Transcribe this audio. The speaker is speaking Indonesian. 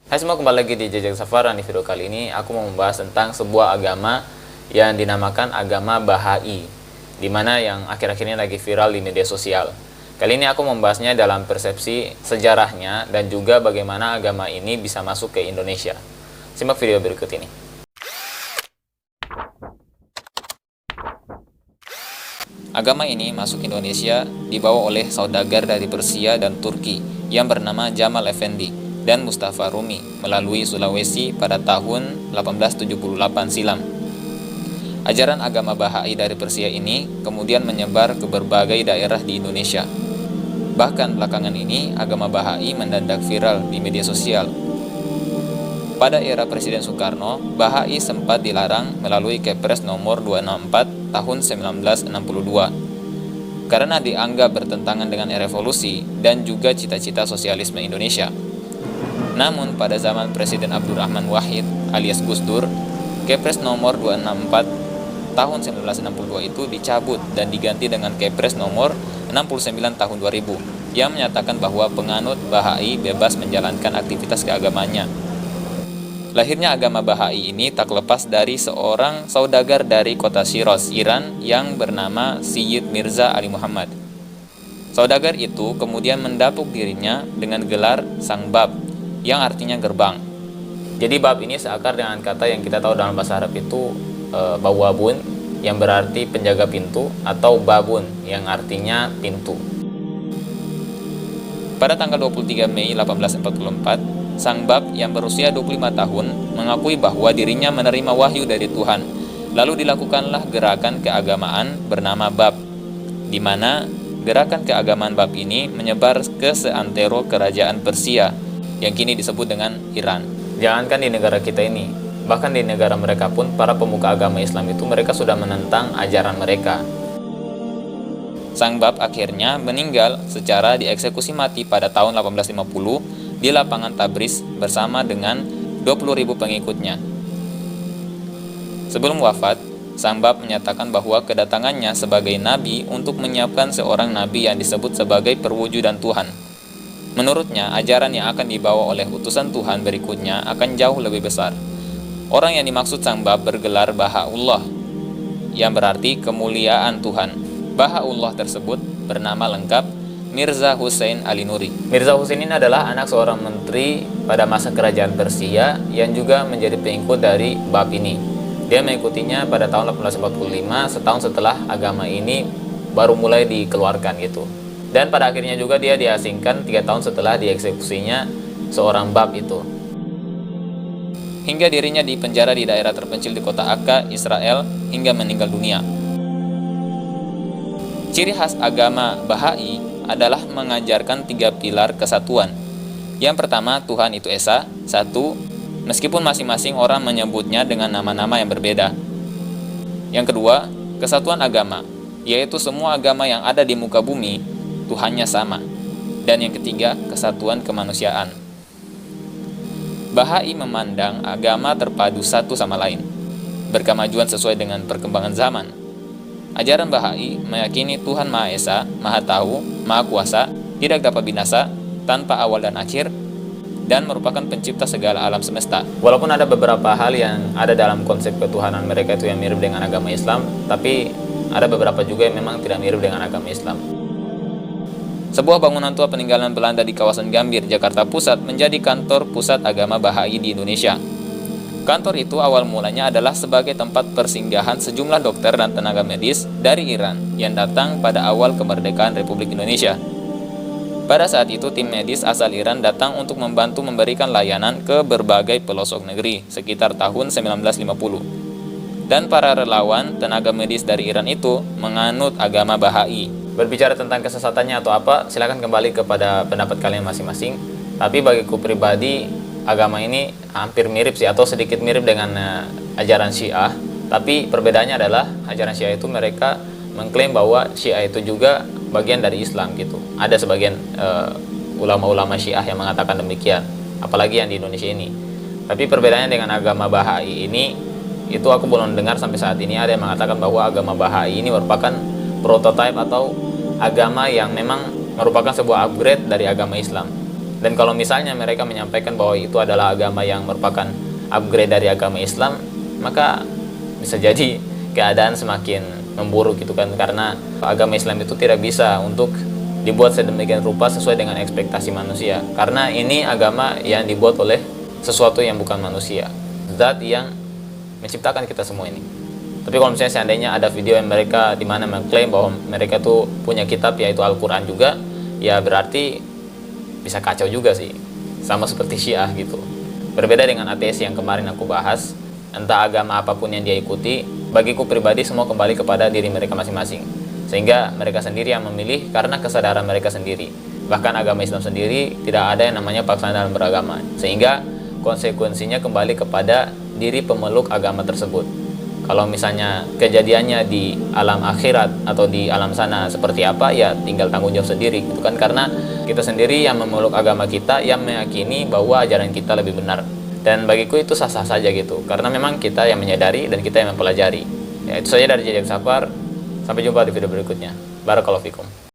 Hai semua, kembali lagi di Jejak Safar. Di video kali ini aku mau membahas tentang sebuah agama yang dinamakan agama Bahai, dimana yang akhir-akhir ini lagi viral di media sosial. Kali ini aku membahasnya dalam persepsi sejarahnya dan juga bagaimana agama ini bisa masuk ke Indonesia. Simak video berikut ini. Agama ini masuk Indonesia dibawa oleh saudagar dari Persia dan Turki yang bernama Jamal Effendi dan Mustafa Rumi melalui Sulawesi pada tahun 1878 silam. Ajaran agama Bahai dari Persia ini kemudian menyebar ke berbagai daerah di Indonesia. Bahkan belakangan ini agama Bahai mendadak viral di media sosial. Pada era Presiden Soekarno, Bahai sempat dilarang melalui Kepres nomor 264 tahun 1962 karena dianggap bertentangan dengan revolusi dan juga cita-cita sosialisme Indonesia. Namun pada zaman Presiden Abdurrahman Wahid alias Gus Dur, Kepres nomor 264 tahun 1962 itu dicabut dan diganti dengan Kepres nomor 69 tahun 2000 yang menyatakan bahwa penganut Bahai bebas menjalankan aktivitas keagamannya. Lahirnya agama Bahai ini tak lepas dari seorang saudagar dari kota Shiraz, Iran yang bernama Syed Mirza Ali Muhammad. Saudagar itu kemudian mendapuk dirinya dengan gelar Sang Bab, yang artinya gerbang. Jadi bab ini seakar dengan kata yang kita tahu dalam bahasa Arab itu bawabun, yang berarti penjaga pintu, atau babun yang artinya pintu. Pada tanggal 23 Mei 1844, Sang Bab yang berusia 25 tahun mengakui bahwa dirinya menerima wahyu dari Tuhan. Lalu dilakukanlah gerakan keagamaan bernama Bab, di mana gerakan keagamaan Bab ini menyebar ke seantero kerajaan Persia yang kini disebut dengan Iran. Jangankan di negara kita ini, bahkan di negara mereka pun para pemuka agama Islam itu mereka sudah menentang ajaran mereka. Sang Bab akhirnya meninggal secara dieksekusi mati pada tahun 1850 di lapangan Tabriz bersama dengan 20.000 pengikutnya. Sebelum wafat, Sang Bab menyatakan bahwa kedatangannya sebagai nabi untuk menyiapkan seorang nabi yang disebut sebagai perwujudan Tuhan. Menurutnya, ajaran yang akan dibawa oleh utusan Tuhan berikutnya akan jauh lebih besar. Orang yang dimaksud Sang Bab bergelar Bahaullah, yang berarti kemuliaan Tuhan. Bahaullah tersebut bernama lengkap Mirza Hussein Ali Nuri. Mirza Hussein ini adalah anak seorang menteri pada masa kerajaan Persia yang juga menjadi pengikut dari Bab ini. Dia mengikutinya pada tahun 1845, setahun setelah agama ini baru mulai dikeluarkan gitu. Dan pada akhirnya juga dia diasingkan 3 tahun setelah dieksekusinya seorang Bab itu. Hingga dirinya dipenjara di daerah terpencil di kota Akka, Israel, hingga meninggal dunia. Ciri khas agama Bahai adalah mengajarkan 3 pilar kesatuan. Yang pertama, Tuhan itu Esa, satu, meskipun masing-masing orang menyebutnya dengan nama-nama yang berbeda. Yang kedua, kesatuan agama, yaitu semua agama yang ada di muka bumi Tuhannya sama. Dan yang ketiga, kesatuan kemanusiaan. Bahai memandang agama terpadu satu sama lain, berkemajuan sesuai dengan perkembangan zaman. Ajaran Bahai meyakini Tuhan Maha Esa, Maha Tahu, Maha Kuasa, tidak dapat binasa, tanpa awal dan akhir, dan merupakan pencipta segala alam semesta. Walaupun ada beberapa hal yang ada dalam konsep ketuhanan mereka itu yang mirip dengan agama Islam, tapi ada beberapa juga yang memang tidak mirip dengan agama Islam. Sebuah bangunan tua peninggalan Belanda di kawasan Gambir, Jakarta Pusat menjadi kantor pusat agama Bahai di Indonesia. Kantor itu awal mulanya adalah sebagai tempat persinggahan sejumlah dokter dan tenaga medis dari Iran yang datang pada awal kemerdekaan Republik Indonesia. Pada saat itu tim medis asal Iran datang untuk membantu memberikan layanan ke berbagai pelosok negeri sekitar tahun 1950. Dan para relawan tenaga medis dari Iran itu menganut agama Bahai. Berbicara tentang kesesatannya atau apa, silakan kembali kepada pendapat kalian masing-masing. Tapi bagiku pribadi, agama ini hampir mirip sih, atau sedikit mirip dengan ajaran Syiah. Tapi perbedaannya adalah ajaran Syiah itu mereka mengklaim bahwa Syiah itu juga bagian dari Islam gitu. Ada sebagian ulama-ulama Syiah yang mengatakan demikian, apalagi yang di Indonesia ini. Tapi perbedaannya dengan agama Bahai ini, itu aku belum dengar sampai saat ini ada yang mengatakan bahwa agama Bahai ini merupakan prototipe atau agama yang memang merupakan sebuah upgrade dari agama Islam. Dan kalau misalnya mereka menyampaikan bahwa itu adalah agama yang merupakan upgrade dari agama Islam, maka bisa jadi keadaan semakin memburuk gitu kan, karena agama Islam itu tidak bisa untuk dibuat sedemikian rupa sesuai dengan ekspektasi manusia, karena ini agama yang dibuat oleh sesuatu yang bukan manusia, zat yang menciptakan kita semua ini. Tapi kalau misalnya seandainya ada video yang mereka dimana mengklaim bahwa mereka tuh punya kitab yaitu Al-Quran juga, ya berarti bisa kacau juga sih, sama seperti Syiah gitu. Berbeda dengan ateis yang kemarin aku bahas, entah agama apapun yang dia ikuti, bagiku pribadi semua kembali kepada diri mereka masing-masing, sehingga mereka sendiri yang memilih karena kesadaran mereka sendiri. Bahkan agama Islam sendiri tidak ada yang namanya paksaan dalam beragama, sehingga konsekuensinya kembali kepada diri pemeluk agama tersebut. Kalau misalnya kejadiannya di alam akhirat atau di alam sana seperti apa, ya tinggal tanggung jawab sendiri gitu kan, karena kita sendiri yang memeluk agama kita, yang meyakini bahwa ajaran kita lebih benar. Dan bagiku itu sah-sah saja gitu, karena memang kita yang menyadari dan kita yang mempelajari. Ya, itu saja dari Jejak Safar. Sampai jumpa di video berikutnya. Barakallahu fikum.